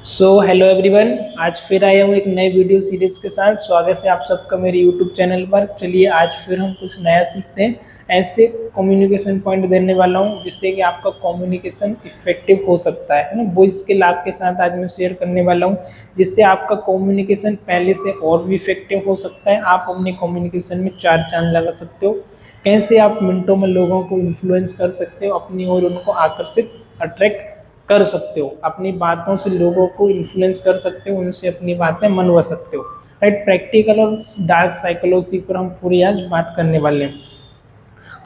Hello everyone. आज फिर आया हूँ एक नए वीडियो सीरीज के साथ। स्वागत है आप सबका मेरे यूट्यूब चैनल पर। चलिए आज फिर हम कुछ नया सीखते हैं। ऐसे कम्युनिकेशन पॉइंट देने वाला हूँ जिससे कि आपका कम्युनिकेशन इफेक्टिव हो सकता है ना। वो स्किल आपके साथ आज मैं शेयर करने वाला हूँ जिससे आपका कम्युनिकेशन पहले से और भी इफेक्टिव हो सकता है। आप अपने कम्युनिकेशन में चार चांद लगा सकते हो। कैसे आप मिनटों में लोगों को इन्फ्लुएंस कर सकते हो अपनी ओर, उनको आकर्षित अट्रैक्ट कर सकते हो, अपनी बातों से लोगों को इन्फ्लुएंस कर सकते हो, उनसे अपनी बातें मनवा सकते हो। राइट, प्रैक्टिकल और डार्क साइकोलॉजी पर हम पूरी आज बात करने वाले हैं।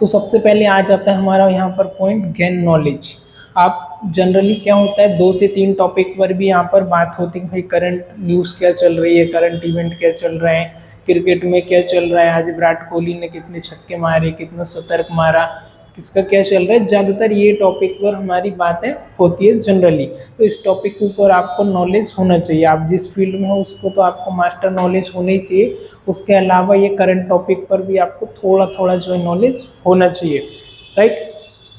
तो सबसे पहले आ जाता है हमारा यहाँ पर पॉइंट, गेन नॉलेज। आप जनरली क्या होता है, 2 से 3 टॉपिक पर भी यहाँ पर बात होती है। भाई करंट न्यूज़ क्या चल रही है, करंट इवेंट क्या चल रहे हैं, क्रिकेट में क्या चल रहा है, आज विराट कोहली ने कितने छक्के मारे, कितना शतक मारा, किसका क्या चल रहा है। ज़्यादातर ये टॉपिक पर हमारी बातें होती है जनरली। तो इस टॉपिक के ऊपर आपको नॉलेज होना चाहिए। आप जिस फील्ड में हो उसको तो आपको मास्टर नॉलेज होना ही चाहिए। उसके अलावा ये करंट टॉपिक पर भी आपको थोड़ा थोड़ा जो है नॉलेज होना चाहिए। राइट,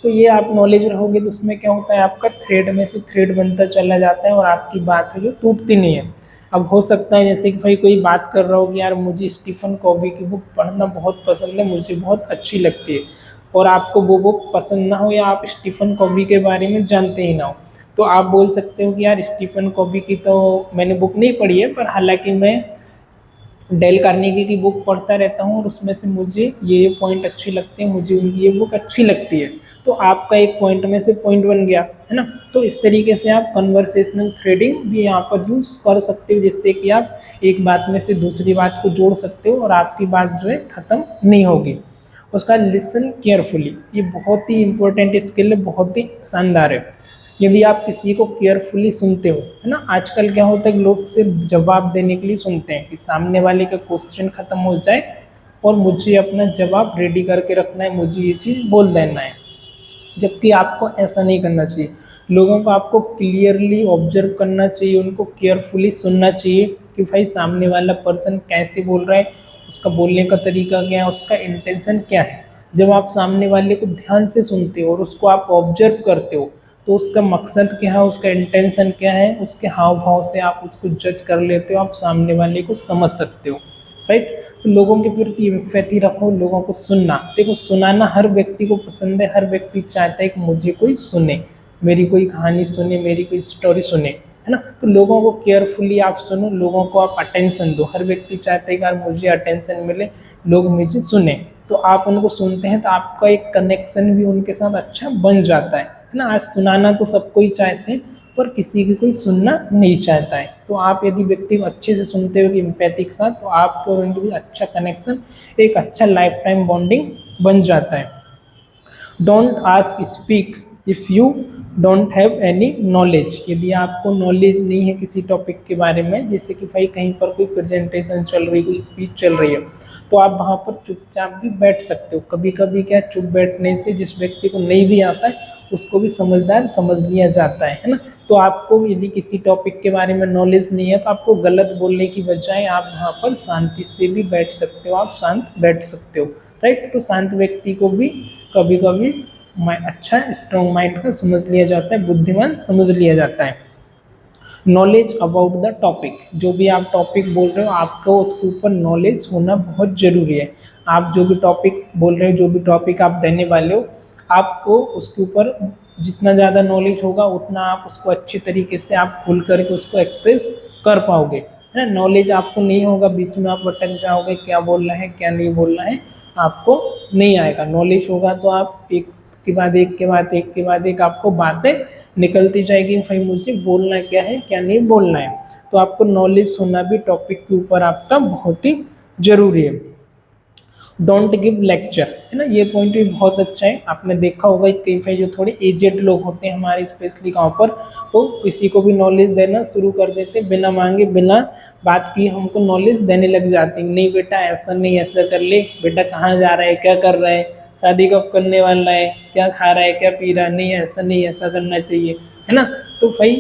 तो ये आप नॉलेज रहोगे तो उसमें क्या होता है, आपका थ्रेड में से थ्रेड बनता चला जाता है और आपकी बात है जो टूटती नहीं है। अब हो सकता है जैसे कि भाई कोई बात कर रहा हो कि यार मुझे स्टीफन कॉबी की बुक पढ़ना बहुत पसंद है, मुझे बहुत अच्छी लगती है, और आपको वो बुक पसंद ना हो या आप स्टीफन कॉबी के बारे में जानते ही ना हो, तो आप बोल सकते हो कि यार स्टीफन कॉबी की तो मैंने बुक नहीं पढ़ी है, पर हालांकि मैं डेल कार्नेगी की बुक पढ़ता रहता हूँ और उसमें से मुझे ये पॉइंट अच्छे लगते हैं, मुझे उनकी ये बुक अच्छी लगती है। तो आपका एक पॉइंट में से पॉइंट बन गया है ना। तो इस तरीके से आप कन्वर्सेशनल थ्रेडिंग भी यहाँ पर यूज़ कर सकते हो, जिससे कि आप एक बात में से दूसरी बात को जोड़ सकते हो और आपकी बात जो है ख़त्म नहीं होगी। उसका लिसन केयरफुली, ये बहुत ही इंपॉर्टेंट स्किल है, बहुत ही शानदार है। यदि आप किसी को केयरफुली सुनते हो, है ना। आजकल क्या होता है कि लोग सिर्फ जवाब देने के लिए सुनते हैं कि सामने वाले का क्वेश्चन खत्म हो जाए और मुझे अपना जवाब रेडी करके रखना है, मुझे ये चीज़ बोल देना है। जबकि आपको ऐसा नहीं करना चाहिए। लोगों को आपको क्लियरली ऑब्जर्व करना चाहिए, उनको केयरफुली सुनना चाहिए कि भाई सामने वाला पर्सन कैसे बोल रहा है, उसका बोलने का तरीका क्या है, उसका इंटेंशन क्या है। जब आप सामने वाले को ध्यान से सुनते हो और उसको आप ऑब्जर्व करते हो तो उसका मकसद क्या है, उसका इंटेंशन क्या है, उसके हाव भाव से आप उसको जज कर लेते हो, आप सामने वाले को समझ सकते हो। राइट, तो लोगों के प्रति एम्पैथी रखो, लोगों को सुनना। देखो, सुनाना हर व्यक्ति को पसंद है, हर व्यक्ति चाहता है कि मुझे कोई सुने, मेरी कोई कहानी सुने, मेरी कोई स्टोरी सुने, है ना। तो लोगों को केयरफुली आप सुनो, लोगों को आप अटेंशन दो। हर व्यक्ति चाहता है कि यार मुझे अटेंशन मिले, लोग मुझे सुने। तो आप उनको सुनते हैं तो आपका एक कनेक्शन भी उनके साथ अच्छा बन जाता है ना। आज सुनाना तो सबको ही चाहते हैं पर किसी की कोई सुनना नहीं चाहता है। तो आप यदि व्यक्ति को अच्छे से सुनते हो कि एम्पैथी के साथ, तो आपके और उनके बीच अच्छा कनेक्शन, एक अच्छा लाइफ टाइम बॉन्डिंग बन जाता है। Don't ask speak if you don't have any knowledge. यदि आपको नॉलेज नहीं है किसी टॉपिक के बारे में, जैसे कि भाई कहीं पर कोई प्रेजेंटेशन चल रही, कोई स्पीच चल रही है, तो आप वहाँ पर चुपचाप भी बैठ सकते हो। कभी कभी क्या, चुप बैठने से जिस व्यक्ति को नहीं भी आता है उसको भी समझदार समझ लिया जाता है ना। तो आपको यदि किसी टॉपिक के बारे में नॉलेज नहीं है तो आपको गलत बोलने की बजाय आप वहाँ पर शांति से भी बैठ सकते हो, आप शांत बैठ सकते हो। राइट, तो शांत व्यक्ति को भी कभी कभी अच्छा स्ट्रॉन्ग माइंड का समझ लिया जाता है, बुद्धिमान समझ लिया जाता है। नॉलेज अबाउट द टॉपिक, जो भी आप टॉपिक बोल रहे हो आपको उसके ऊपर नॉलेज होना बहुत ज़रूरी है। आप जो भी टॉपिक बोल रहे हो, जो भी टॉपिक आप देने वाले हो, आपको उसके ऊपर जितना ज़्यादा नॉलेज होगा उतना आप उसको अच्छी तरीके से आप खुल करके उसको एक्सप्रेस कर पाओगे, है ना। नॉलेज आपको नहीं होगा, बीच में आप भटक जाओगे, क्या बोलना है क्या नहीं बोलना है आपको नहीं आएगा। नॉलेज होगा तो आप एक के बाद एक के बाद एक के बाद एक आपको बातें निकलती जाएगी, भाई मुझे बोलना क्या है क्या नहीं बोलना है। तो आपको नॉलेज होना भी टॉपिक के ऊपर आपका बहुत ही जरूरी है। डोंट गिव लेक्चर, है ना, ये पॉइंट भी बहुत अच्छा है। आपने देखा होगा कई सारे जो थोड़े एजेड लोग होते हैं हमारे स्पेशली गांव पर, वो किसी को भी नॉलेज देना शुरू कर देते हैं, बिना मांगे बिना बात किए हमको नॉलेज देने लग जाते हैं। नहीं बेटा ऐसा नहीं, ऐसा कर ले, बेटा कहाँ जा रहा है, क्या कर रहा है, शादी कब करने वाला है, क्या खा रहा है क्या पी रहा है, नहीं ऐसा नहीं, ऐसा करना चाहिए, है ना। तो भाई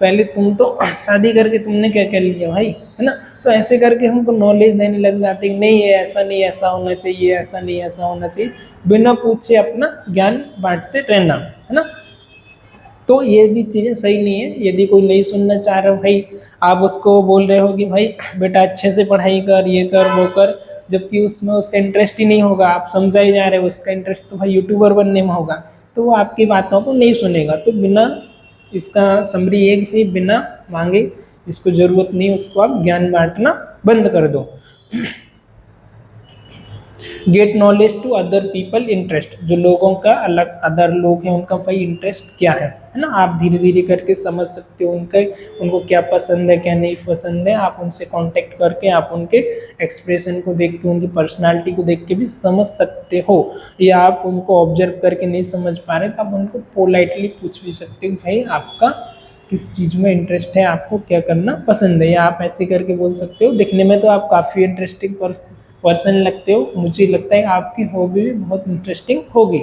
पहले तुम तो शादी करके तुमने क्या कर लिया भाई, है ना। तो ऐसे करके हमको नॉलेज देने लग जाते हैं, नहीं है ऐसा नहीं, ऐसा होना चाहिए, ऐसा नहीं ऐसा होना चाहिए, बिना पूछे अपना ज्ञान बांटते रहना, है ना। तो ये भी चीज़ें सही नहीं है। यदि कोई नहीं सुनना चाह रहा भाई, आप उसको बोल रहे हो कि भाई बेटा अच्छे से पढ़ाई कर, ये कर वो कर, जबकि उसमें उसका इंटरेस्ट ही नहीं होगा, आप समझाई जा रहे हो उसका इंटरेस्ट तो भाई यूट्यूबर बनने में होगा, तो वो आपकी बातों को नहीं सुनेगा। तो बिना इसका समरी ये कि बिना मांगे, जिसको ज़रूरत नहीं उसको आप ज्ञान बांटना बंद कर दो। Get knowledge to other people interest, जो लोगों का अलग अदर लोग हैं उनका भाई इंटरेस्ट क्या है ना, आप धीरे धीरे करके समझ सकते हो उनको क्या पसंद है क्या नहीं पसंद है। आप उनसे कांटेक्ट करके आप उनके एक्सप्रेशन को देख के, उनकी पर्सनालिटी को देख के भी समझ सकते हो, या आप उनको ऑब्जर्व करके नहीं समझ पा रहे तो आप उनको पोलाइटली पूछ भी सकते हो भाई आपका किस चीज़ में इंटरेस्ट है, आपको क्या करना पसंद है। या आप ऐसे करके बोल सकते हो, दिखने में तो आप काफ़ी इंटरेस्टिंग पर्सन लगते हो, मुझे लगता है आपकी हॉबी भी बहुत इंटरेस्टिंग होगी।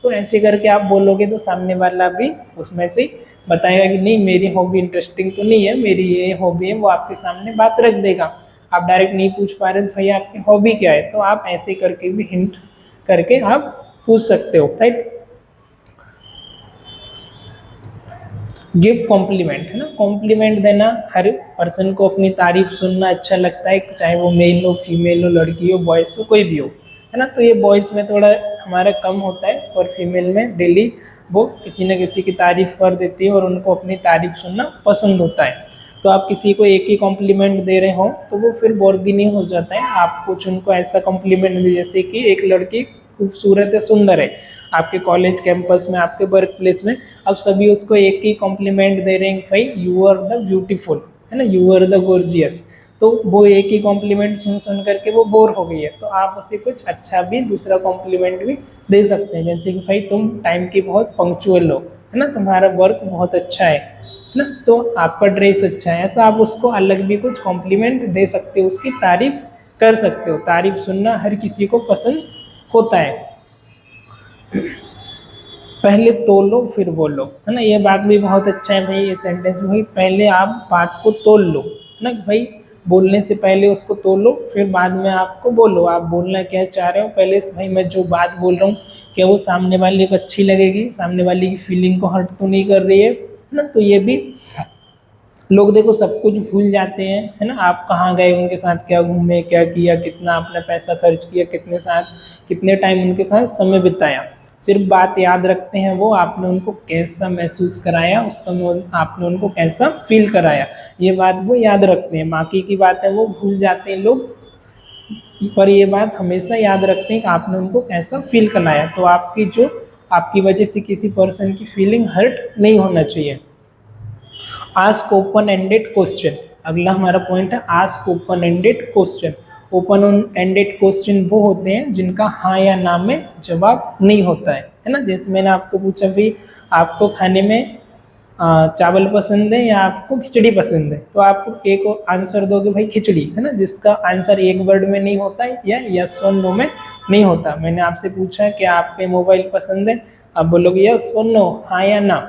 तो ऐसे करके आप बोलोगे तो सामने वाला भी उसमें से बताएगा कि नहीं मेरी हॉबी इंटरेस्टिंग तो नहीं है, मेरी ये हॉबी है, वो आपके सामने बात रख देगा। आप डायरेक्ट नहीं पूछ पा रहे तो भैया आपकी हॉबी क्या है, तो आप ऐसे करके भी हिंट करके आप पूछ सकते हो, राइट। गिव कॉम्प्लीमेंट, है ना, कॉम्प्लीमेंट देना, हर पर्सन को अपनी तारीफ सुनना अच्छा लगता है, चाहे वो मेल हो फीमेल हो, लड़की हो बॉयज़ हो, कोई भी हो, है ना। तो ये बॉयज़ में थोड़ा हमारा कम होता है, और फीमेल में डेली वो किसी न किसी की तारीफ कर देती है और उनको अपनी तारीफ सुनना पसंद होता है। तो आप किसी को एक ही कॉम्प्लीमेंट दे रहे हो तो वो फिर बोर्डिंग हो जाता है। आप कुछ उनको ऐसा कॉम्प्लीमेंट दे, जैसे कि एक लड़की खूबसूरत है, सुंदर है, आपके कॉलेज कैंपस में, आपके वर्क प्लेस में, अब सभी उसको एक ही कॉम्प्लीमेंट दे रहे हैं भाई यू आर द ब्यूटीफुल, है ना, यू आर द गोर्जियस। तो वो एक ही कॉम्प्लीमेंट सुन सुन करके वो बोर हो गई है, तो आप उसे कुछ अच्छा भी दूसरा कॉम्प्लीमेंट भी दे सकते हैं, जैसे कि भाई तुम टाइम की बहुत पंक्चुअल हो, है ना, तुम्हारा वर्क बहुत अच्छा है ना, तो आपका ड्रेस अच्छा है। ऐसा आप उसको अलग भी कुछ कॉम्प्लीमेंट दे सकते हो, उसकी तारीफ कर सकते हो। तारीफ सुनना हर किसी को पसंद होता है। पहले तोलो फिर बोलो, है ना, ये बात भी बहुत अच्छा है भाई, ये सेंटेंस भाई पहले आप बात को तोल लो, है ना भाई, बोलने से पहले उसको तोलो फिर बाद में आपको बोलो आप बोलना क्या चाह रहे हो। पहले भाई मैं जो बात बोल रहा हूँ क्या वो सामने वाले को अच्छी लगेगी, सामने वाले की फीलिंग को हर्ट तो नहीं कर रही है ना। तो ये भी लोग देखो सब कुछ भूल जाते हैं, है ना, आप कहाँ गए, उनके साथ क्या घूमे, क्या किया, कितना आपने पैसा खर्च किया, कितने टाइम उनके साथ समय बिताया, सिर्फ बात याद रखते हैं वो आपने उनको कैसा महसूस कराया, उस समय आपने उनको कैसा फील कराया, ये बात वो याद रखते हैं। बाकी की बातें वो भूल जाते हैं लोग, पर ये बात हमेशा याद रखते हैं कि आपने उनको कैसा फील कराया। तो आपकी वजह से किसी पर्सन की फीलिंग हर्ट नहीं होना चाहिए। आस्क ओपन एंडेड क्वेश्चन, अगला हमारा पॉइंट है ask open ended question. Open ended question वो होते हैं जिनका हाँ या ना में जवाब नहीं होता है ना। जैसे मैंने आपको पूछा भाई आपको खाने में चावल पसंद है या आपको खिचड़ी पसंद है, तो आप एक आंसर दोगे भाई खिचड़ी, है ना, जिसका आंसर एक वर्ड में नहीं होता है या यस और नो में नहीं होता। मैंने आपसे पूछा कि आपके मोबाइल पसंद है, आप बोलोगे यस और नो, हाँ या ना,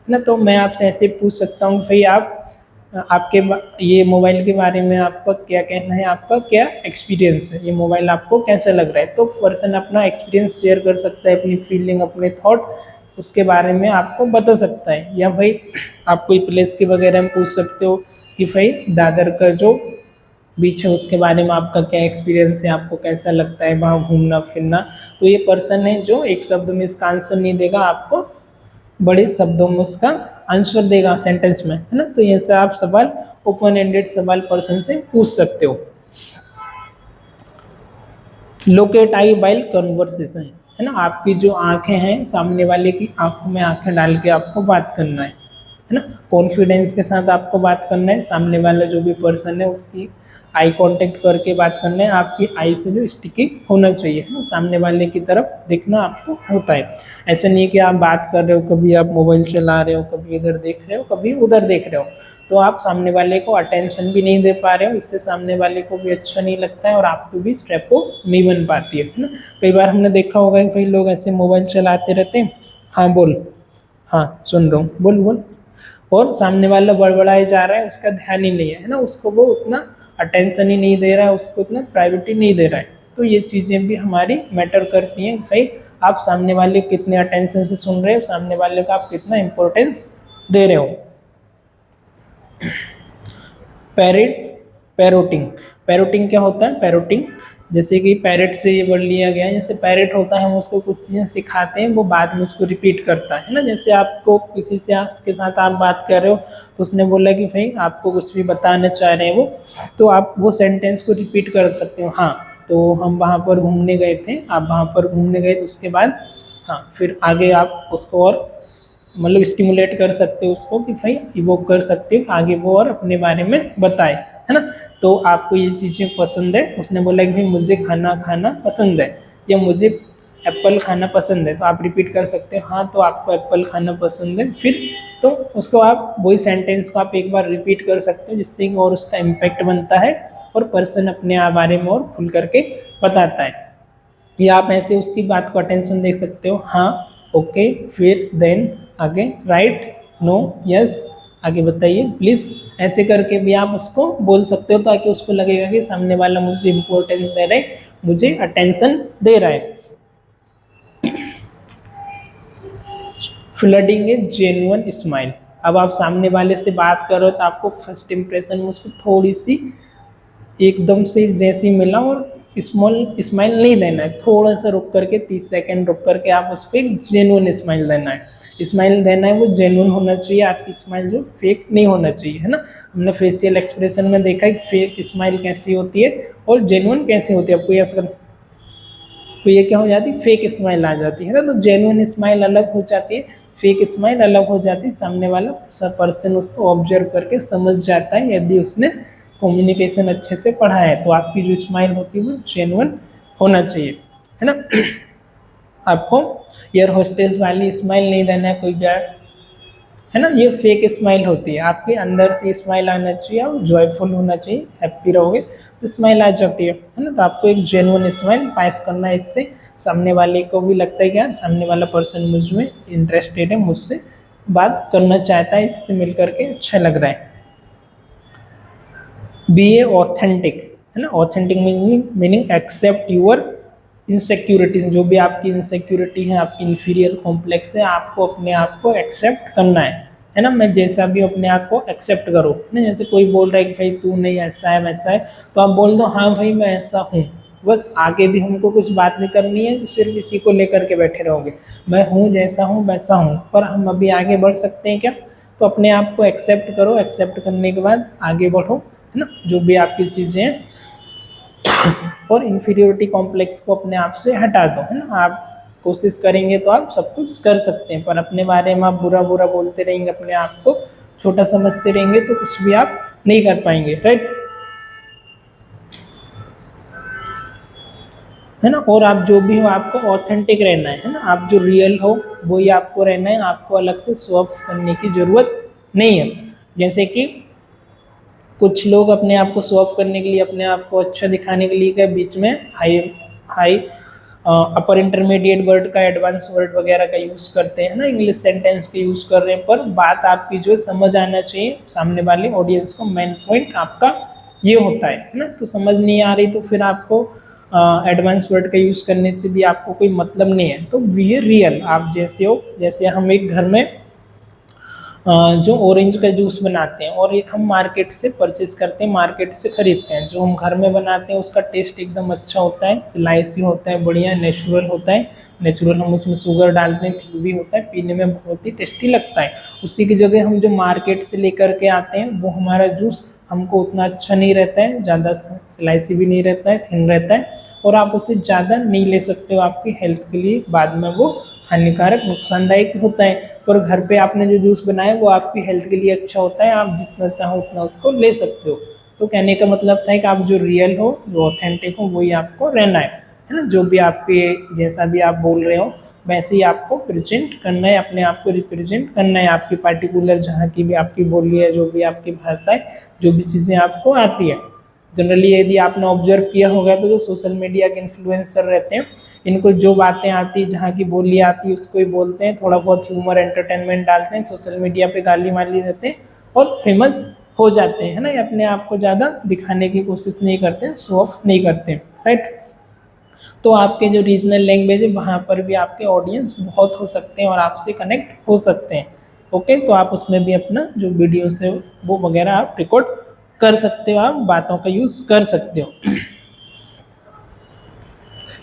ना। तो मैं आपसे ऐसे पूछ सकता हूँ भाई आपके ये मोबाइल के बारे में आपका क्या कहना है, आपका क्या एक्सपीरियंस है, ये मोबाइल आपको कैसा लग रहा है। तो पर्सन अपना एक्सपीरियंस शेयर कर सकता है, अपनी फीलिंग अपने थॉट उसके बारे में आपको बता सकता है। या भाई आप कोई प्लेस के वगैरह में पूछ सकते हो कि भाई दादर का जो बीच है उसके बारे में आपका क्या एक्सपीरियंस है, आपको कैसा लगता है वहाँ घूमना फिरना। तो ये पर्सन है जो एक शब्द में इसका आंसर नहीं देगा, आपको बड़े शब्दों में उसका आंसर देगा सेंटेंस में, है ना। तो ऐसे आप सवाल ओपन एंडेड सवाल पर्सन से पूछ सकते हो। लोकेट आई वाइल कन्वर्सेशन, है ना, आपकी जो आंखें हैं सामने वाले की आंखों में आंखें डाल के आपको बात करना है ना, कॉन्फिडेंस के साथ आपको बात करना है। सामने वाला जो भी पर्सन है उसकी आई कांटेक्ट करके बात करना है, आपकी आई से जो स्टिकी होना चाहिए, है ना, सामने वाले की तरफ देखना आपको होता है। ऐसा नहीं है कि आप बात कर रहे हो, कभी आप मोबाइल चला रहे हो, कभी इधर देख रहे हो, कभी उधर देख रहे हो, तो आप सामने वाले को अटेंशन भी नहीं दे पा रहे हो, इससे सामने वाले को भी अच्छा नहीं लगता है और आपको भी रेपो नहीं बन पाती है ना। कई बार हमने देखा होगा कि भाई लोग ऐसे मोबाइल चलाते रहते हैं, हाँ बोल, हाँ सुन रहा हूँ, बोल बोल, और सामने वाला बड़बड़ाए जा रहा है, उसका ध्यान ही नहीं है ना, उसको वो उतना अटेंशन ही नहीं दे रहा है, उसको उतना प्रायोरिटी नहीं दे रहा है। तो ये चीज़ें भी हमारी मैटर करती हैं भाई आप सामने वाले को कितने अटेंशन से सुन रहे हो, सामने वाले का आप कितना इंपॉर्टेंस दे रहे हो। पैरोटिंग, पैरोटिंग क्या होता है? पैरोटिंग जैसे कि पैरेट से ये वर्ड लिया गया है। जैसे पैरेट होता है, हम उसको कुछ चीज़ें सिखाते हैं, वो बाद में उसको रिपीट करता है ना। जैसे आपको किसी से के साथ आप बात कर रहे हो तो उसने बोला कि भाई आपको कुछ भी बताना चाह रहे हैं वो, तो आप वो सेंटेंस को रिपीट कर सकते हो। हाँ, तो हम वहाँ पर घूमने गए थे, आप वहाँ पर घूमने गए, तो उसके बाद हाँ फिर आगे आप उसको और मतलब स्टिमुलेट कर सकते हो उसको कि भाई इवोक कर सकते हो आगे वो और अपने बारे में बताए, है ना। तो आपको ये चीज़ें पसंद है, उसने बोला कि भाई मुझे खाना खाना पसंद है, या मुझे एप्पल खाना पसंद है, तो आप रिपीट कर सकते हो हाँ तो आपको एप्पल खाना पसंद है। फिर तो उसको आप वही सेंटेंस को आप एक बार रिपीट कर सकते हो, जिससे कि और उसका इम्पैक्ट बनता है और पर्सन अपने बारे में और खुल करके बताता है। या आप ऐसे उसकी बात को अटेंशन दे सकते हो, हाँ, ओके, फिर देन, आगे, राइट, नो, यस, आगे बताइए प्लीज़, ऐसे करके भी आप उसको बोल सकते हो, ताकि उसको लगेगा कि सामने वाला मुझे इम्पोर्टेंस दे रहा है, मुझे अटेंशन दे रहा है। फ्लडिंग ए जेन्युइन स्माइल। अब आप सामने वाले से बात करो तो आपको फर्स्ट इंप्रेशन में उसको थोड़ी सी एकदम से जैसी मिला और स्माइल नहीं देना है, थोड़ा सा रुक करके 30 सेकंड रुक करके आप उसको एक जेन्युइन स्माइल देना है। स्माइल देना है वो जेन्युइन होना चाहिए, आपकी स्माइल जो फेक नहीं होना चाहिए, है ना। हमने फेशियल एक्सप्रेशन में देखा है कि फेक स्माइल कैसी होती है और जेन्युइन कैसी होती है। आपको ये असर तो ये क्या हो जाती है, फेक स्माइल आ जाती है ना। तो जेन्युइन स्माइल अलग हो जाती है, फेक स्माइल अलग हो जाती है। सामने वाला सब पर्सन उसको ऑब्जर्व करके समझ जाता है, यदि उसने कम्युनिकेशन अच्छे से पढ़ा है, तो आपकी जो स्माइल होती है वो जेन्युइन होना चाहिए, है ना। आपको एयर होस्टेस वाली स्माइल नहीं देना है कोई भी, है ना, ये फेक स्माइल होती है। आपके अंदर से स्माइल आना चाहिए, आप जॉयफुल होना चाहिए, हैप्पी रहोगे तो स्माइल आ जाती है ना। तो आपको एक जेन्युइन स्माइल पास करना है, इससे सामने वाले को भी लगता है कि यार सामने वाला पर्सन मुझ में इंटरेस्टेड है, मुझसे बात करना चाहता है, इससे मिल करके अच्छा लग रहा है। बी ए ऑथेंटिक, है ना। Authentic meaning accept your insecurities, जो भी आपकी इनसिक्योरिटी है, आपकी इन्फीरियर कॉम्प्लेक्स है, आपको अपने आप को एक्सेप्ट करना है ना। मैं जैसा भी अपने आप को एक्सेप्ट करो ना। जैसे कोई बोल रहा है कि भाई तू नहीं ऐसा है वैसा है, तो आप बोल दो हाँ भाई मैं ऐसा हूँ, बस। आगे भी हमको कुछ बात नहीं करनी है, सिर्फ इसी को लेकर के बैठे रहोगे, मैं हूँ जैसा हूँ वैसा हूँ। पर हम अभी आगे बढ़ सकते हैं क्या? तो अपने आप को एक्सेप्ट करो, एक्सेप्ट करने के बाद आगे बढ़ो, है ना। जो भी आपकी चीज़ें हैं और इन्फीरियोरिटी कॉम्प्लेक्स को अपने आप से हटा दो, है ना। आप कोशिश करेंगे तो आप सब कुछ कर सकते हैं, पर अपने बारे में आप बुरा बुरा बोलते रहेंगे, अपने आप को छोटा समझते रहेंगे, तो कुछ भी आप नहीं कर पाएंगे, राइट, है ना। और आप जो भी हो आपको ऑथेंटिक रहना है ना। आप जो रियल हो वही आपको रहना है, आपको अलग से शो ऑफ करने की ज़रूरत नहीं है। जैसे कि कुछ लोग अपने आप को शो ऑफ करने के लिए, अपने आप को अच्छा दिखाने के लिए क्या बीच में हाई हाई अपर इंटरमीडिएट वर्ड का, एडवांस वर्ड वगैरह का यूज़ करते हैं ना, इंग्लिश सेंटेंस के यूज़ कर रहे हैं। पर बात आपकी जो समझ आना चाहिए सामने वाले ऑडियंस को, मेन पॉइंट आपका ये होता है ना। तो समझ नहीं आ रही तो फिर आपको एडवांस वर्ड का यूज़ करने से भी आपको कोई मतलब नहीं है। तो बी रियल, आप जैसे हो। जैसे हम एक घर में जो ऑरेंज का जूस बनाते हैं और एक हम मार्केट से परचेज करते हैं, मार्केट से खरीदते हैं। जो हम घर में बनाते हैं उसका टेस्ट एकदम अच्छा होता है, स्लाइसी होता है, बढ़िया नेचुरल होता है। नेचुरल, हम उसमें शुगर डालते हैं, थिक भी होता है, पीने में बहुत ही टेस्टी लगता है। उसी की जगह हम जो मार्केट से लेकर के आते हैं वो हमारा जूस हमको उतना अच्छा नहीं रहता है, ज़्यादा स्लाइसी भी नहीं रहता है, थिन रहता है, और आप उसे ज़्यादा नहीं ले सकते हो। आपकी हेल्थ के लिए बाद में वो हानिकारक, नुकसानदायक होता है। पर घर पे आपने जो जूस बनाया वो आपकी हेल्थ के लिए अच्छा होता है, आप जितना चाहो उतना उसको ले सकते हो। तो कहने का मतलब था कि आप जो रियल हो, जो ऑथेंटिक हो, वही आपको रहना है ना। जो भी आपके जैसा भी आप बोल रहे हो वैसे ही आपको प्रेजेंट करना है, अपने आप को रिप्रेजेंट करना है। आपकी पार्टिकुलर जहाँ की भी आपकी बोली है, जो भी आपकी भाषा है, जो भी चीज़ें आपको आती है। जनरली यदि आपने ऑब्जर्व किया होगा तो जो सोशल मीडिया के इन्फ्लुएंसर रहते हैं, इनको जो बातें आती है, जहाँ की बोली आती है उसको ही बोलते हैं, थोड़ा बहुत ह्यूमर एंटरटेनमेंट डालते हैं, सोशल मीडिया पे गाली वाली देते हैं और फेमस हो जाते हैं, है ना। ये अपने आप को ज़्यादा दिखाने की कोशिश नहीं करते हैं, शो ऑफ नहीं करते हैं, राइट। तो आपके जो रीजनल लैंग्वेज है वहाँ पर भी आपके ऑडियंस बहुत हो सकते हैं और आपसे कनेक्ट हो सकते हैं, ओके, तो आप उसमें भी अपना जो वीडियोस है वो वगैरह आप रिकॉर्ड कर सकते हो, आप बातों का यूज़ कर सकते हो।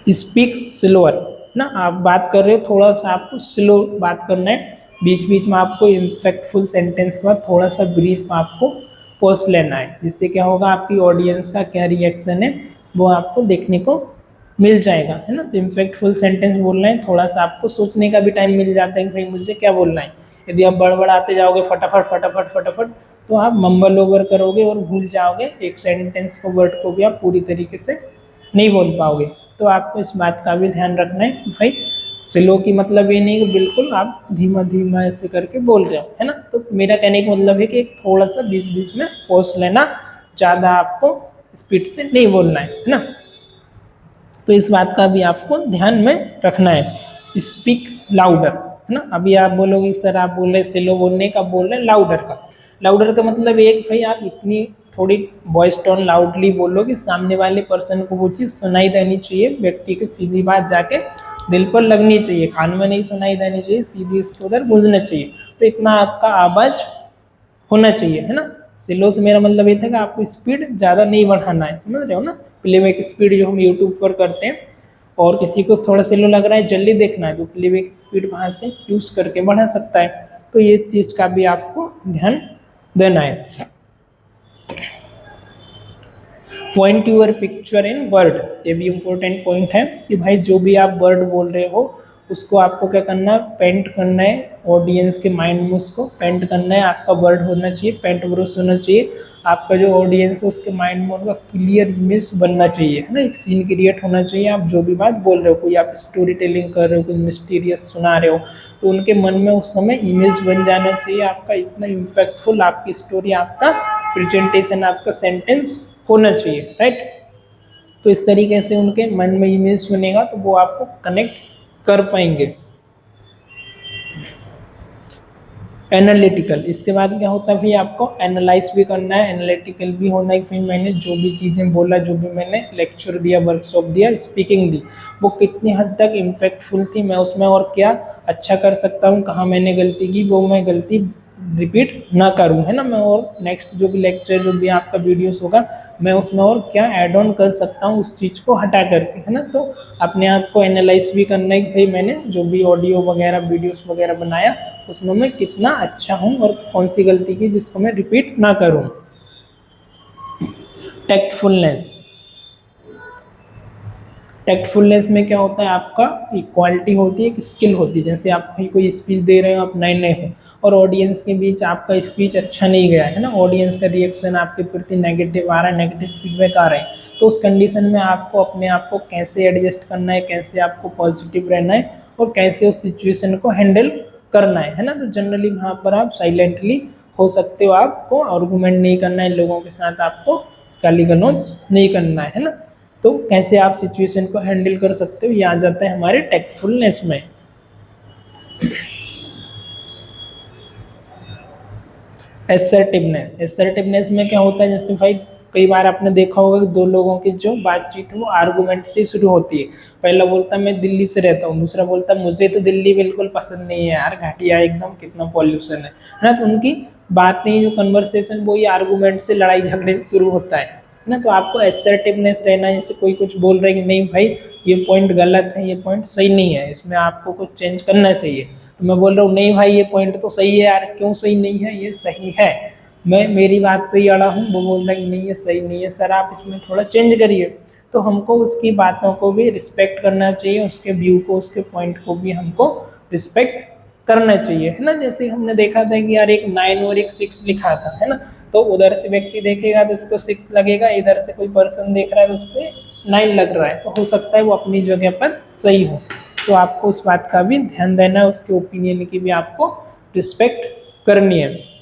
स्पीक स्लोअर ना, आप बात कर रहे हो थोड़ा सा आपको स्लो बात करना है, बीच बीच में आपको इम्पैक्टफुल सेंटेंस के बाद थोड़ा सा ब्रीफ आपको पॉज लेना है, जिससे क्या होगा आपकी ऑडियंस का क्या रिएक्शन है वो आपको देखने को मिल जाएगा, है ना। तो इम्पैक्टफुल सेंटेंस बोलना है, थोड़ा सा आपको सोचने का भी टाइम मिल जाता है कि भाई मुझे क्या बोलना है। यदि आप बड़बड़ाते जाओगे फटाफट फटाफट फटाफट तो आप मम्बल ओवर करोगे और भूल जाओगे, एक सेंटेंस को वर्ड को भी आप पूरी तरीके से नहीं बोल पाओगे। तो आपको इस बात का भी ध्यान रखना है कि भाई स्लो की मतलब ये नहीं कि बिल्कुल आप धीमा धीमा ऐसे करके बोल रहे हो, है ना। तो मेरा कहने का मतलब है कि एक थोड़ा सा बीच बीच में पॉज लेना, ज़्यादा आपको स्पीड से नहीं बोलना है ना। तो इस बात का भी आपको ध्यान में रखना है। स्पीक लाउडर, है ना। अभी आप बोलोगे सर आप बोल रहे स्लो बोलने का, बोल रहे लाउडर का। लाउडर का मतलब एक भाई आप इतनी थोड़ी वॉइस टोन लाउडली बोलो कि सामने वाले पर्सन को वो चीज़ सुनाई देनी चाहिए, व्यक्ति की सीधी बात जाके दिल पर लगनी चाहिए, कान में नहीं सुनाई देनी चाहिए, सीधी इसके उधर गूंजना चाहिए। तो इतना आपका आवाज़ होना चाहिए, है ना। स्लो से मेरा मतलब ये था कि आपको स्पीड ज़्यादा नहीं बढ़ाना है, समझ रहे हो ना। प्लेबैक स्पीड जो हम यूट्यूब पर करते हैं और किसी को थोड़ा स्लो लग रहा है जल्दी देखना है तो प्लेबैक स्पीड वहाँ से यूज़ करके बढ़ा सकता है। तो ये चीज़ का भी आपको ध्यान देना है। Point your picture in word, ये भी इम्पोर्टेंट पॉइंट है कि भाई जो भी आप वर्ड बोल रहे हो उसको आपको क्या करना है, पेंट करना है, ऑडियंस के माइंड में उसको पेंट करना है। आपका वर्ड होना चाहिए पेंट ब्रश होना चाहिए, आपका जो ऑडियंस है उसके माइंड में उनका क्लियर इमेज बनना चाहिए, है ना। एक सीन क्रिएट होना चाहिए। आप जो भी बात बोल रहे हो, कोई आप स्टोरी टेलिंग कर रहे हो, कोई मिस्टीरियस सुना रहे हो, तो उनके मन में उस समय इमेज बन जाना चाहिए आपका, इतना इम्पैक्टफुल आपकी स्टोरी, आपका प्रेजेंटेशन, आपका सेंटेंस होना चाहिए, राइट। तो इस तरीके से उनके मन में इमेज बनेगा तो वो आपको कनेक्ट कर पाएंगे। एनालिटिकल, इसके बाद क्या होता है फिर आपको एनालाइज भी करना है, एनालिटिकल भी होना है। फिर मैंने जो भी चीज़ें बोला, जो भी मैंने लेक्चर दिया, वर्कशॉप दिया, स्पीकिंग दी, वो कितनी हद तक इम्पैक्टफुल थी, मैं उसमें और क्या अच्छा कर सकता हूँ, कहाँ मैंने गलती की, वो मैं गलती रिपीट ना करूँ, है ना। मैं और नेक्स्ट जो भी लेक्चर जो भी आपका वीडियोस होगा मैं उसमें और क्या ऐड ऑन कर सकता हूँ उस चीज़ को हटा करके, है ना। तो अपने आप को एनालाइज भी करना है कि भाई मैंने जो भी ऑडियो वगैरह वीडियोस वगैरह बनाया उसमें मैं कितना अच्छा हूँ और कौन सी गलती की जिसको मैं रिपीट ना करूँ। टेक्टफुलनेस, टेक्टफुलनेस में क्या होता है आपका क्वालिटी होती है, एक स्किल होती है। जैसे आप कहीं कोई स्पीच दे रहे हो, आप नए नए हो और ऑडियंस के बीच आपका स्पीच अच्छा नहीं गया है ना, ऑडियंस का रिएक्शन आपके प्रति नेगेटिव आ रहा है, नेगेटिव फीडबैक आ रहे हैं, तो उस कंडीशन में आपको अपने आप को कैसे एडजस्ट करना है, कैसे आपको पॉजिटिव रहना है और कैसे उस सिचुएशन को हैंडल करना है ना। तो जनरली वहाँ पर आप साइलेंटली हो सकते हो, आपको आर्गूमेंट नहीं करना है, लोगों के साथ आपको गाली गलौज नहीं करना है ना। तो कैसे आप सिचुएशन को हैंडल कर सकते हो ये आ जाता है हमारे टेक्टफुलनेस में। एसर्टिवनेस, एसर्टिवनेस में क्या होता है, जैसे भाई कई बार आपने देखा होगा कि दो लोगों की जो बातचीत है वो आर्गुमेंट से शुरू होती है। पहला बोलता मैं दिल्ली से रहता हूँ, दूसरा बोलता मुझे तो दिल्ली बिल्कुल पसंद नहीं है यार, घटिया एकदम, कितना पॉल्यूशन है ना। तो उनकी बातें जो कन्वर्सेशन वो ये आर्गुमेंट से, लड़ाई झगड़े से शुरू होता है ना। तो आपको एसर्टिवनेस रहना है, जैसे कोई कुछ बोल रहा है कि नहीं भाई ये पॉइंट गलत है, ये पॉइंट सही नहीं है, इसमें आपको कुछ चेंज करना चाहिए। तो मैं बोल रहा हूँ नहीं भाई ये पॉइंट तो सही है यार, क्यों सही नहीं है, ये सही है, मैं मेरी बात पे ही अड़ा हूँ, वो बोल रहा है कि नहीं ये सही नहीं है सर, आप इसमें थोड़ा चेंज करिए। तो हमको उसकी बातों को भी रिस्पेक्ट करना चाहिए, उसके व्यू को, उसके पॉइंट को भी हमको रिस्पेक्ट करना चाहिए, है ना। जैसे हमने देखा था कि यार एक 9 और एक 6 लिखा था, है ना। तो उधर से व्यक्ति देखेगा तो उसको 6 लगेगा, इधर से कोई पर्सन देख रहा है तो उसको 9 लग रहा है, तो हो सकता है वो अपनी जगह पर सही हो। तो आपको उस बात का भी ध्यान देना है, उसके ओपिनियन की भी आपको रिस्पेक्ट करनी है।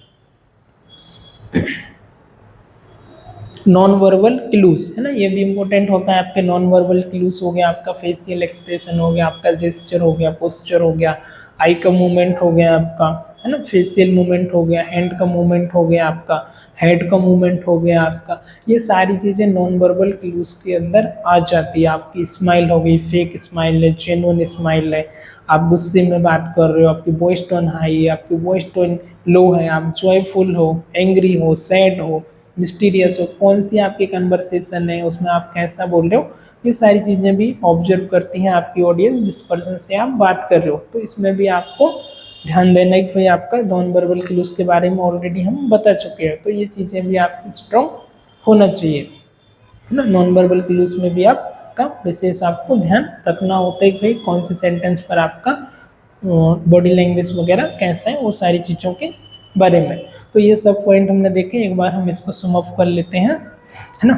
नॉन वर्बल क्लूज, है ना, ये भी इंपॉर्टेंट होता है। आपके नॉन वर्बल क्लूज हो गया, आपका फेशियल एक्सप्रेशन हो गया, आपका जेस्चर हो गया, पोस्चर हो गया, आई का मूवमेंट हो गया आपका, है ना, फेशियल मूवमेंट हो गया, हैंड का मूवमेंट हो गया आपका, हेड का मूवमेंट हो गया आपका, ये सारी चीज़ें नॉन वर्बल क्लूज के अंदर आ जाती है। आपकी स्माइल हो गई, फेक स्माइल है, जेन्युइन स्माइल है, आप गुस्से में बात कर रहे हो, आपकी वॉइस टोन हाई है, आपकी वॉइस टोन लो है, आप जॉयफुल हो, एंग्री हो, सैड हो, मिस्टीरियस हो, कौन सी आपकी कन्वर्सेशन है, उसमें आप कैसा बोल रहे हो, ये सारी चीज़ें भी ऑब्जर्व करती हैं आपकी ऑडियंस जिस पर्सन से आप बात कर रहे हो। तो इसमें भी आपको ध्यान देना है कि भाई आपका नॉन वर्बल क्लूज के बारे में ऑलरेडी हम बता चुके हैं, तो ये चीज़ें भी आपकी स्ट्रॉन्ग होना चाहिए, है ना। नॉन वर्बल क्लूज में भी आपका विशेष आपको ध्यान रखना होता है कि भाई कौन से सेंटेंस पर आपका बॉडी लैंग्वेज वगैरह कैसा है, वो सारी चीज़ों के बारे में। तो ये सब पॉइंट हमने देखे, एक बार हम इसको सम अप कर लेते हैं, है ना।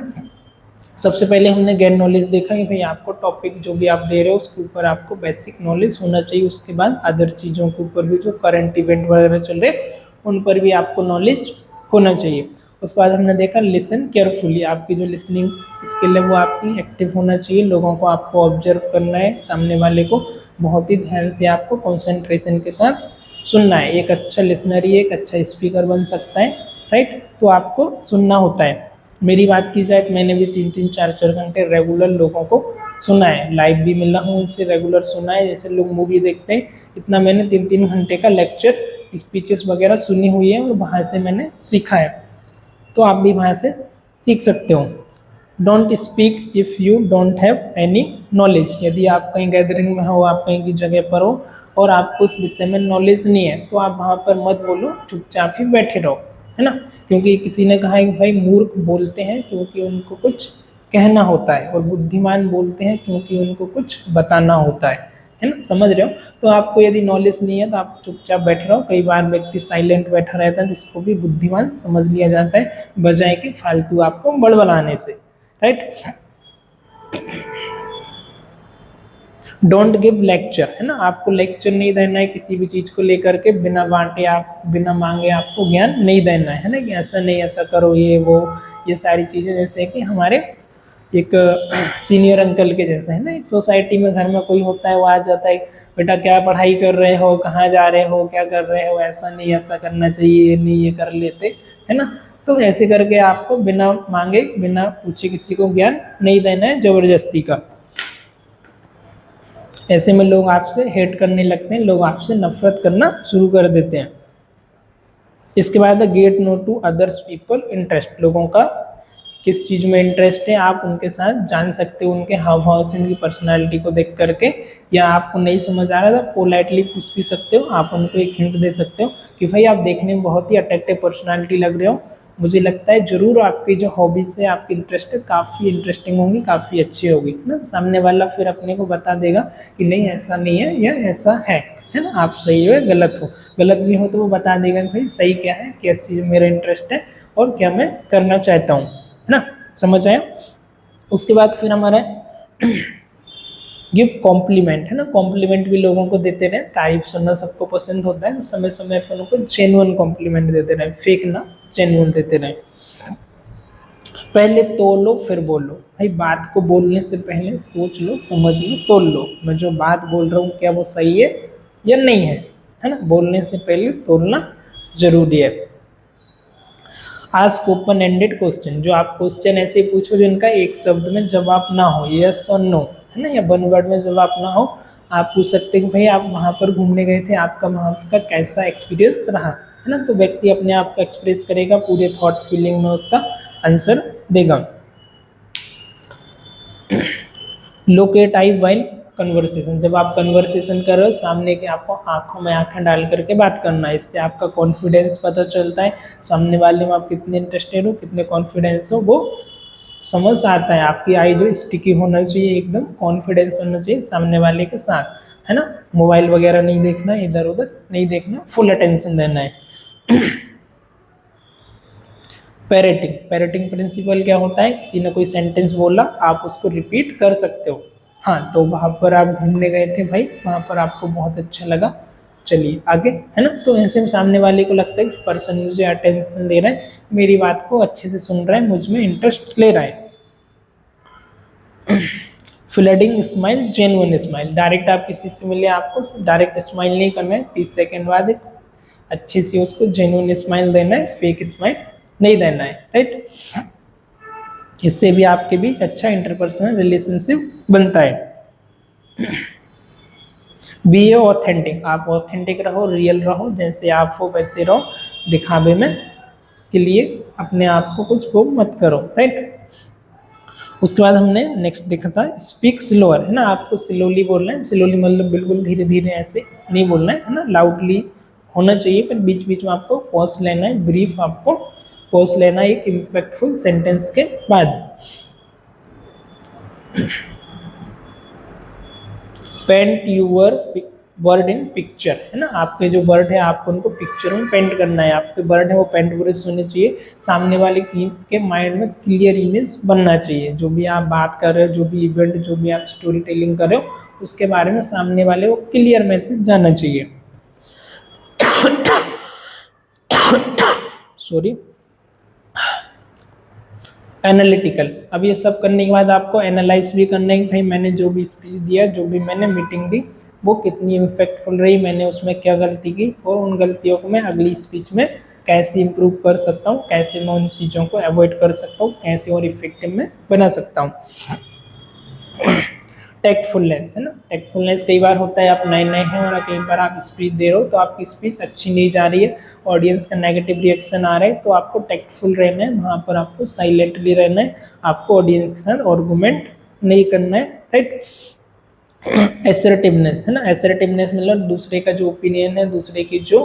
सबसे पहले हमने गेन नॉलेज देखा कि भाई आपको टॉपिक जो भी आप दे रहे हो उसके ऊपर आपको बेसिक नॉलेज होना चाहिए, उसके बाद अदर चीज़ों के ऊपर भी जो करंट इवेंट वगैरह चल रहे उन पर भी आपको नॉलेज होना चाहिए। उसके बाद हमने देखा लिसन केयरफुली, आपकी जो लिसनिंग स्किल है वो आपकी एक्टिव होना चाहिए, लोगों को आपको ऑब्जर्व करना है, सामने वाले को बहुत ही ध्यान से आपको कंसंट्रेशन के साथ सुनना है। एक अच्छा लिसनर ही एक अच्छा स्पीकर बन सकता है, राइट। तो आपको सुनना होता है। मेरी बात की जाए तो मैंने भी 3-3 4-4 घंटे रेगुलर लोगों को सुना है, लाइव भी मिला हूँ उनसे, रेगुलर सुना है। जैसे लोग मूवी देखते हैं, इतना मैंने 3-3 घंटे का लेक्चर, स्पीचेस वगैरह सुनी हुई है और वहाँ से मैंने सीखा है। तो आप भी वहाँ से सीख सकते हो। Don't speak if you don't have any knowledge, यदि आप कहीं गैदरिंग में हो, आप कहीं की जगह पर हो और आपको उस विषय में नॉलेज नहीं है, तो आप वहाँ पर मत बोलो, चुपचाप ही बैठे रहो, है ना। क्योंकि किसी ने कहा है कि भाई मूर्ख बोलते हैं क्योंकि उनको कुछ कहना होता है और बुद्धिमान बोलते हैं क्योंकि उनको कुछ बताना होता है ना, समझ रहे हो। तो आपको यदि नॉलेज नहीं है तो आप चुपचाप बैठे रहो। कई बार व्यक्ति साइलेंट बैठा रहता है जिसको भी बुद्धिमान समझ लिया जाता है, बजाय कि फालतू आपको बड़बड़ाने से, राइट। डोंट गिव लेक्चर, है ना, आपको लेक्चर नहीं देना है किसी भी चीज़ को लेकर के, बिना बांटे आप बिना मांगे आपको ज्ञान नहीं देना है ना, कि ऐसा नहीं ऐसा करो ये वो, ये सारी चीज़ें। जैसे कि हमारे एक सीनियर अंकल के जैसा है ना, एक सोसाइटी में घर में कोई होता है, वो आ जाता है, बेटा क्या पढ़ाई कर रहे हो, कहाँ जा रहे हो, क्या कर रहे हो, ऐसा नहीं ऐसा करना चाहिए, ये नहीं ये कर लेते, है ना। तो ऐसे करके आपको बिना मांगे बिना पूछे किसी को ज्ञान नहीं देना है ज़बरदस्ती का। ऐसे में लोग आपसे हेट करने लगते हैं, लोग आपसे नफरत करना शुरू कर देते हैं। इसके बाद get know to others people interest, लोगों का किस चीज़ में इंटरेस्ट है आप उनके साथ जान सकते हो, उनके हाव भाव से, उनकी पर्सनालिटी को देख करके। या आपको नहीं समझ आ रहा था, पोलाइटली पूछ भी सकते हो, आप उनको एक हिंट दे सकते हो कि भाई आप देखने में बहुत ही अट्रैक्टिव पर्सनालिटी लग रहे हो, मुझे लगता है ज़रूर आपकी जो हॉबीज़ है, आपकी इंटरेस्ट है, काफ़ी इंटरेस्टिंग होंगी, काफ़ी अच्छी होगी, है ना। सामने वाला फिर अपने को बता देगा कि नहीं ऐसा नहीं है, यह ऐसा है ना। आप सही हो या गलत हो, गलत भी हो तो वो बता देगा कि भाई सही क्या है, किस चीज़ में मेरा इंटरेस्ट है और क्या मैं करना चाहता हूँ, है ना, समझ आया। उसके बाद फिर हमारा गिव कॉम्प्लीमेंट, है ना, कॉम्प्लीमेंट भी लोगों को देते रहे, तारीफ सुनना सबको पसंद होता है, समय समय पर उनको जेन्युइन कॉम्प्लीमेंट देते रहे, फेक ना जेन्युइन देते रहे। पहले तोलो फिर बोलो, भाई बात को बोलने से पहले सोच लो, समझ लो, तोल लो, मैं जो बात बोल रहा हूँ क्या वो सही है या नहीं है ना। बोलने से पहले तोलना जरूरी है। आस्क ओपन एंडेड क्वेश्चन, जो आप क्वेश्चन ऐसे पूछो जिनका एक शब्द में जवाब ना हो, यस और नो, है ना, या वन वर्ड में जवाब ना हो। आप पूछ सकते हैं कि भाई आप वहाँ पर घूमने गए थे, आपका वहाँ का कैसा एक्सपीरियंस रहा, है ना। तो व्यक्ति अपने आप को एक्सप्रेस करेगा, पूरे थॉट फीलिंग में उसका आंसर देगा। लोकेट आई वाइल कन्वर्सेशन, जब आप कन्वर्सेशन कर रहे हो, सामने के आपको आंखों में आंखें डाल करके बात करना है, इससे आपका कॉन्फिडेंस पता चलता है, सामने वाले में आप कितने इंटरेस्टेड हो, कितने कॉन्फिडेंस हो, वो समझ आता है। आपकी आई जो स्टिकी होना चाहिए, एकदम कॉन्फिडेंस होना चाहिए सामने वाले के साथ, है ना। मोबाइल वगैरह नहीं देखना, इधर उधर नहीं देखना, फुल अटेंशन देना है। पैरेटिंग प्रिंसिपल क्या होता है, किसी ने कोई सेंटेंस बोला, आप उसको रिपीट कर सकते हो। हाँ, तो वहाँ पर आप घूमने गए थे भाई, वहाँ पर आपको बहुत अच्छा लगा, चलिए आगे, है ना। तो ऐसे में सामने वाले को लगता है कि पर्सन मुझे अटेंशन दे रहा है, मेरी बात को अच्छे से सुन रहा है, मुझ में इंटरेस्ट ले रहा है। Flooding smile, genuine smile, direct आप किसी से मिले, आपको डायरेक्ट स्माइल नहीं करना है, 30 सेकेंड बाद एक अच्छी सी उसको जेन्युइन स्माइल देना है, फेक स्माइल नहीं देना है, राइट। इससे भी आपके बीच अच्छा इंटरपर्सनल रिलेशनशिप बनता है। बी ए ऑथेंटिक, आप ऑथेंटिक रहो, रियल रहो, जैसे आप हो वैसे रहो, दिखावे में के लिए अपने आप को कुछ वो मत करो, राइट। उसके बाद हमने नेक्स्ट देखा था स्पीक स्लोअर, है ना, आपको स्लोली बोलना है। स्लोली मतलब बिल्कुल धीरे धीरे ऐसे नहीं बोलना है ना, लाउडली होना चाहिए, पर बीच बीच में आपको पॉज लेना है, ब्रीफ आपको पॉज लेना है एक इम्पैक्टफुल सेंटेंस के बाद। Paint your word in picture, है ना, आपके जो वर्ड है आपको उनको पिक्चर में पेंट करना है। आपके वर्ड है वो पेंट पूरे होने चाहिए, सामने वाले के माइंड में क्लियर इमेज बनना चाहिए। जो भी आप बात कर रहे हो, जो भी इवेंट, जो भी आप स्टोरी टेलिंग कर रहे हो, उसके बारे में सामने वाले को क्लियर मैसेज जाना चाहिए। सॉरी। एनालिटिकल, अब ये सब करने के बाद आपको एनालाइज भी करना है कि भाई मैंने जो भी स्पीच दिया, जो भी मैंने मीटिंग दी, वो कितनी इम्पैक्टफुल रही, मैंने उसमें क्या गलती की, और उन गलतियों को मैं अगली स्पीच में कैसे इम्प्रूव कर सकता हूँ, कैसे मैं उन चीज़ों को अवॉइड कर सकता हूँ, कैसे और इफेक्टिव में बना सकता हूँ। टेक्टफुलनेस, है ना, टेक्टफुलनेस कई बार होता है आप नए नए हैं और कई बार आप स्पीच दे रहे हो तो आपकी स्पीच अच्छी नहीं जा रही है, ऑडियंस का नेगेटिव रिएक्शन आ रहा है, तो आपको टेक्टफुल रहना है, वहाँ पर आपको साइलेंटली रहना है, आपको ऑडियंस के साथ आर्गुमेंट नहीं करना है, राइट। एसर्टिवनेस, है ना, एसर्टिवनेस मतलब दूसरे का जो ओपिनियन है, दूसरे की जो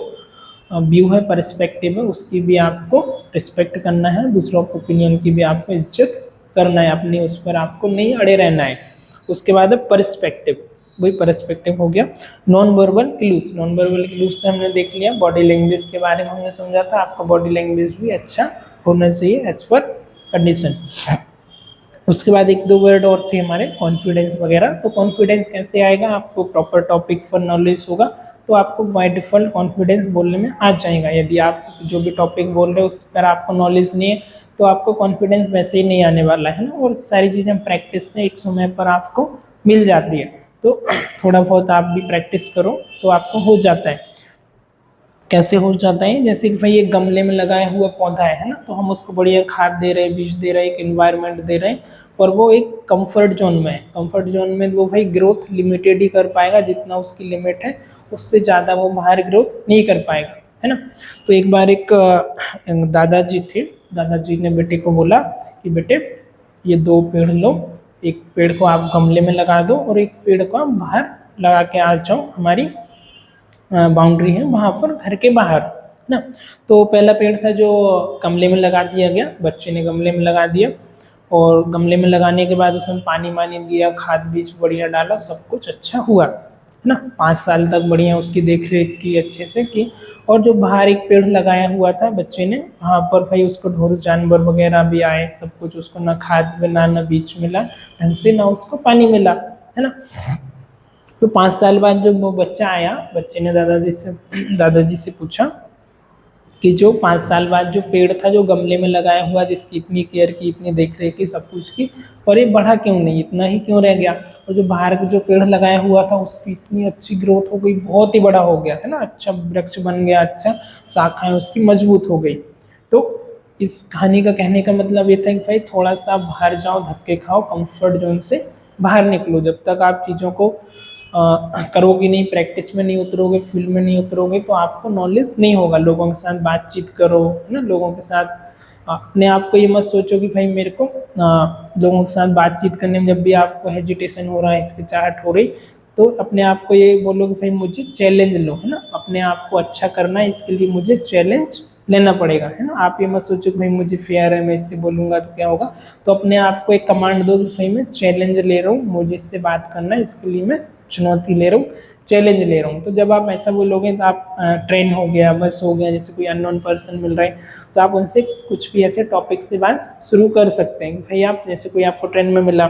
व्यू है, पर्सपेक्टिव है, उसकी भी आपको रिस्पेक्ट करना है, दूसरों के ओपिनियन की भी आपको इज्जत करना है, अपनी उस पर आपको नहीं अड़े रहना है। उसके बाद है पर्सपेक्टिव, वही पर्सपेक्टिव हो गया। Non verbal clues, non verbal clues से हमने देख लिया, बॉडी लैंग्वेज के बारे में हमने समझा था, आपका बॉडी लैंग्वेज भी अच्छा होना चाहिए एज पर कंडीशन। उसके बाद एक दो वर्ड और थे हमारे, कॉन्फिडेंस वगैरह। तो कॉन्फिडेंस कैसे आएगा, आपको प्रॉपर टॉपिक पर नॉलेज होगा तो आपको बाय डिफॉल्ट कॉन्फिडेंस बोलने में आ जाएगा। यदि आप जो भी टॉपिक बोल रहे हो उस पर आपको नॉलेज नहीं है तो आपको कॉन्फिडेंस वैसे ही नहीं आने वाला है ना, और सारी चीज़ें प्रैक्टिस से एक समय पर आपको मिल जाती है। तो थोड़ा बहुत आप भी प्रैक्टिस करो तो आपको हो जाता है। कैसे हो जाता है, जैसे कि भाई एक गमले में लगाया हुआ पौधा है ना, तो हम उसको बढ़िया खाद दे रहे हैं, बीज दे रहे हैं, एक एनवायरनमेंट दे रहे हैं, और वो एक कंफर्ट जोन में है। कंफर्ट जोन में वो भाई ग्रोथ लिमिटेड ही कर पाएगा, जितना उसकी लिमिट है उससे ज़्यादा वो बाहर ग्रोथ नहीं कर पाएगा, है ना। तो एक बार एक दादाजी थे, दादाजी ने बेटे को बोला कि बेटे ये दो पेड़ लो, एक पेड़ को आप गमले में लगा दो और एक पेड़ को आप बाहर लगा के आ जाओ, हमारी बाउंड्री है वहाँ पर घर के बाहर ना। तो पहला पेड़ था जो गमले में लगा दिया गया, बच्चे ने गमले में लगा दिया, और गमले में लगाने के बाद उसमें पानी वानी दिया, खाद बीज बढ़िया डाला, सब कुछ अच्छा हुआ, है ना। 5 साल तक बढ़िया उसकी देख रेख की, अच्छे से की। और जो बाहर एक पेड़ लगाया हुआ था बच्चे ने, वहाँ पर भाई उसको ढोर जानवर वगैरह भी आए, सब कुछ, उसको ना खाद मिला, ना बीज मिला ढंग से, ना उसको पानी मिला, है ना। तो 5 साल बाद जब वो बच्चा आया, बच्चे ने दादाजी से पूछा कि जो 5 साल बाद जो पेड़ था जो गमले में लगाया हुआ, जिसकी इतनी केयर की, इतनी देख रेख की, सब कुछ की, पर ये बढ़ा क्यों नहीं, इतना ही क्यों रह गया। और जो बाहर जो पेड़ लगाया हुआ था उसकी इतनी अच्छी ग्रोथ हो गई, बहुत ही बड़ा हो गया, है ना, अच्छा वृक्ष बन गया, अच्छा शाखाएं उसकी मजबूत हो गई। तो इस कहानी का कहने का मतलब ये था कि भाई थोड़ा सा बाहर जाओ, धक्के खाओ, कंफर्ट जोन से बाहर निकलो। जब तक आप चीज़ों को करोगे नहीं, प्रैक्टिस में नहीं उतरोगे, फील्ड में नहीं उतरोगे, तो आपको नॉलेज नहीं होगा। लोगों के साथ बातचीत करो, है ना, लोगों के साथ अपने आप को ये मत सोचो कि भाई मेरे को लोगों के साथ बातचीत करने में जब भी आपको हेजिटेशन हो रहा है, हिचकिचाहट हो रही, तो अपने आप को ये बोलो कि भाई मुझे चैलेंज लो, है ना, अपने आप को अच्छा करना है, इसके लिए मुझे चैलेंज लेना पड़ेगा, है ना। आप ये मत सोचो कि भाई मुझे फेयर है, मैं इससे बोलूँगा तो क्या होगा। तो अपने आप को एक कमांड दो कि भाई मैं चैलेंज ले रहा हूँ, मुझे इससे बात करना है, इसके लिए मैं चुनौती ले रहा हूँ, चैलेंज ले रहा हूँ। तो जब आप ऐसा बोलोगे तो आप ट्रेन हो गया, बस हो गया, जैसे कोई अननोन पर्सन मिल रहा है तो आप उनसे कुछ भी ऐसे टॉपिक से बात शुरू कर सकते हैं। भाई आप जैसे कोई आपको ट्रेन में मिला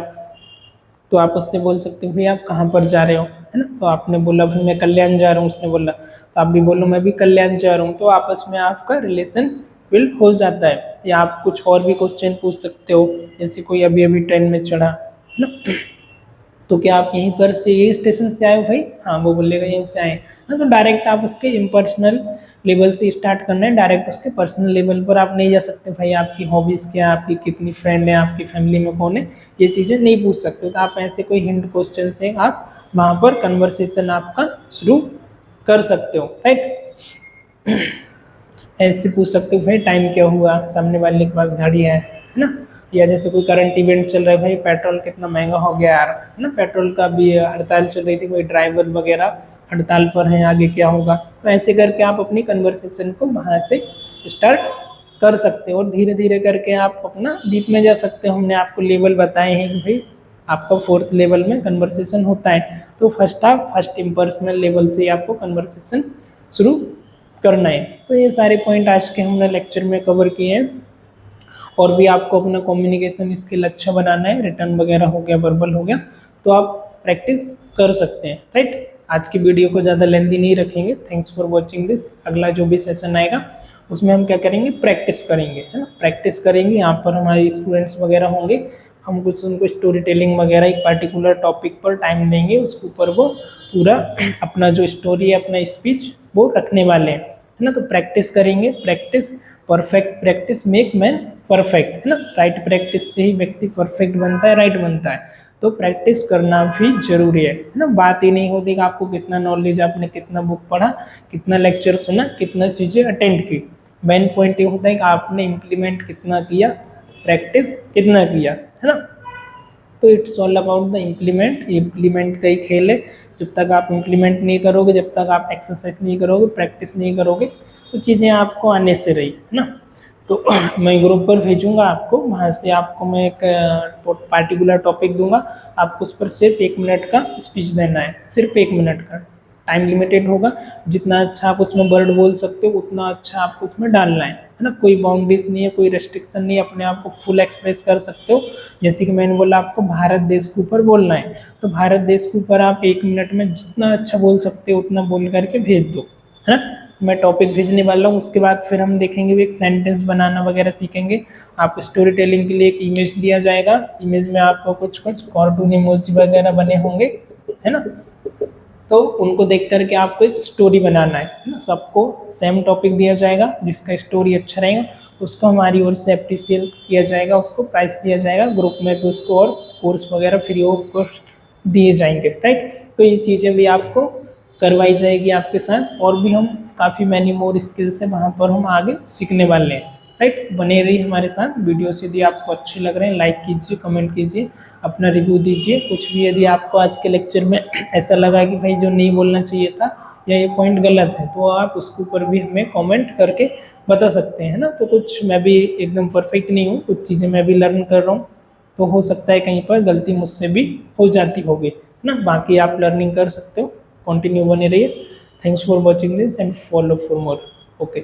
तो आप उससे बोल सकते हो भाई आप कहाँ पर जा रहे हो, है ना। तो आपने बोला फिर मैं कल्याण जा रहा हूँ, उसने बोला तो आप भी बोलो मैं भी कल्याण जा रहा हूँ, तो आपस में आपका रिलेशन बिल्ड हो जाता है। या आप कुछ और भी क्वेश्चन पूछ सकते हो, जैसे कोई अभी अभी ट्रेन में चढ़ा, है ना, तो क्या आप यहीं पर से यही स्टेशन से आए हो भाई? हाँ, वो बोलेगा यहीं से आए ना। तो डायरेक्ट आप उसके इम्पर्सनल लेवल से स्टार्ट करना है, डायरेक्ट उसके पर्सनल लेवल पर आप नहीं जा सकते। भाई आपकी हॉबीज़ क्या है, आपकी कितनी फ्रेंड है, आपकी फैमिली में कौन है, ये चीज़ें नहीं पूछ सकते। तो आप ऐसे कोई हिंट क्वेश्चन से आप वहाँ पर कन्वर्सेशन आपका शुरू कर सकते हो, राइट। ऐसे पूछ सकते हो भाई टाइम क्या हुआ, सामने वाले के पास गाड़ी है ना। या जैसे कोई करंट इवेंट चल रहा है, भाई पेट्रोल कितना महंगा हो गया यार, है ना। पेट्रोल का भी हड़ताल चल रही थी, कोई ड्राइवर वगैरह हड़ताल पर हैं, आगे क्या होगा। तो ऐसे करके आप अपनी कन्वर्सेशन को वहाँ से स्टार्ट कर सकते हो, और धीरे धीरे करके आप अपना डीप में जा सकते हो। हमने आपको लेवल बताए हैं कि भाई आपका 4th लेवल में कन्वर्सेशन होता है, तो फर्स्ट इम्पर्सनल लेवल से आपको कन्वर्सेशन शुरू करना है। तो ये सारे पॉइंट आज के हमने लेक्चर में कवर किए हैं। और भी आपको अपना कम्युनिकेशन स्किल अच्छा बनाना है, रिटर्न वगैरह हो गया, वर्बल हो गया, तो आप प्रैक्टिस कर सकते हैं, राइट। आज की वीडियो को ज़्यादा लेंथी नहीं रखेंगे। Thanks for watching this. अगला जो भी सेशन आएगा उसमें हम क्या करेंगे, प्रैक्टिस करेंगे, है ना। प्रैक्टिस करेंगे, यहाँ पर हमारे स्टूडेंट्स वगैरह होंगे, हम कुछ उनको स्टोरी टेलिंग वगैरह एक पर्टिकुलर टॉपिक पर टाइम देंगे, उसके ऊपर वो पूरा अपना जो स्टोरी है, अपना स्पीच वो रखने वाले हैं, है ना। तो प्रैक्टिस करेंगे, practice perfect, practice make man perfect, है ना। राइट प्रैक्टिस से ही व्यक्ति परफेक्ट बनता है, राइट बनता है। तो प्रैक्टिस करना भी जरूरी है ना। बात ही नहीं होती कि आपको कितना नॉलेज, आपने कितना बुक पढ़ा, कितना लेक्चर सुना, कितना चीज़ें अटेंड की। मेन पॉइंट ये होता है कि आपने इम्प्लीमेंट कितना किया, प्रैक्टिस कितना किया, है ना। तो it's all about the implement का ही खेल है। जब तक आप इम्प्लीमेंट नहीं करोगे, जब तक आप एक्सरसाइज नहीं करोगे, प्रैक्टिस नहीं करोगे, तो चीज़ें आपको आने से रही, है ना। तो मैं ग्रुप पर भेजूंगा आपको, वहाँ से आपको मैं एक पार्टिकुलर टॉपिक दूंगा, आपको उस पर सिर्फ 1 मिनट का स्पीच देना है, सिर्फ 1 मिनट का। टाइम लिमिटेड होगा, जितना अच्छा आप उसमें वर्ड बोल सकते हो उतना अच्छा आपको उसमें डालना है ना। कोई बाउंड्रीज नहीं है, कोई रेस्ट्रिक्शन नहीं है, अपने आप को फुल एक्सप्रेस कर सकते हो। जैसे कि मैंने बोला आपको भारत देश के ऊपर बोलना है, तो भारत देश के ऊपर आप 1 मिनट में जितना अच्छा बोल सकते हो उतना बोल करके भेज दो, है ना। मैं टॉपिक भेजने वाला हूँ, उसके बाद फिर हम देखेंगे भी एक सेंटेंस बनाना वगैरह सीखेंगे। आपको स्टोरी टेलिंग के लिए एक इमेज दिया जाएगा, इमेज में आपको कुछ कार्टून इमोजी वगैरह बने होंगे, है ना। तो उनको देख करके आपको एक स्टोरी बनाना है ना। सबको सेम टॉपिक दिया जाएगा, जिसका स्टोरी अच्छा रहेगा उसको हमारी ओर से अप्रिशिएट किया जाएगा, उसको प्राइस दिया जाएगा, ग्रुप में भी उसको और कोर्स वगैरह फ्री ऑफ कॉस्ट दिए जाएंगे, राइट। तो ये चीज़ें भी आपको करवाई जाएगी आपके साथ, और भी हम काफ़ी मैनी मोर स्किल्स है वहाँ पर हम आगे सीखने वाले हैं, राइट। बने रहिए हमारे साथ। वीडियोस यदि आपको अच्छे लग रहे हैं लाइक कीजिए, कमेंट कीजिए, अपना रिव्यू दीजिए। कुछ भी यदि आपको आज के लेक्चर में ऐसा लगा कि भाई जो नहीं बोलना चाहिए था या ये पॉइंट गलत है, तो आप उसके ऊपर भी हमें कमेंट करके बता सकते हैं ना। तो कुछ मैं भी एकदम परफेक्ट नहीं हूँ, कुछ चीज़ें मैं भी लर्न कर रहा हूँ, तो हो सकता है कहीं पर गलती मुझसे भी हो जाती होगी ना। बाकी आप लर्निंग कर सकते हो, कंटिन्यू बने रहिए। Thanks for watching this and follow for more. Okay.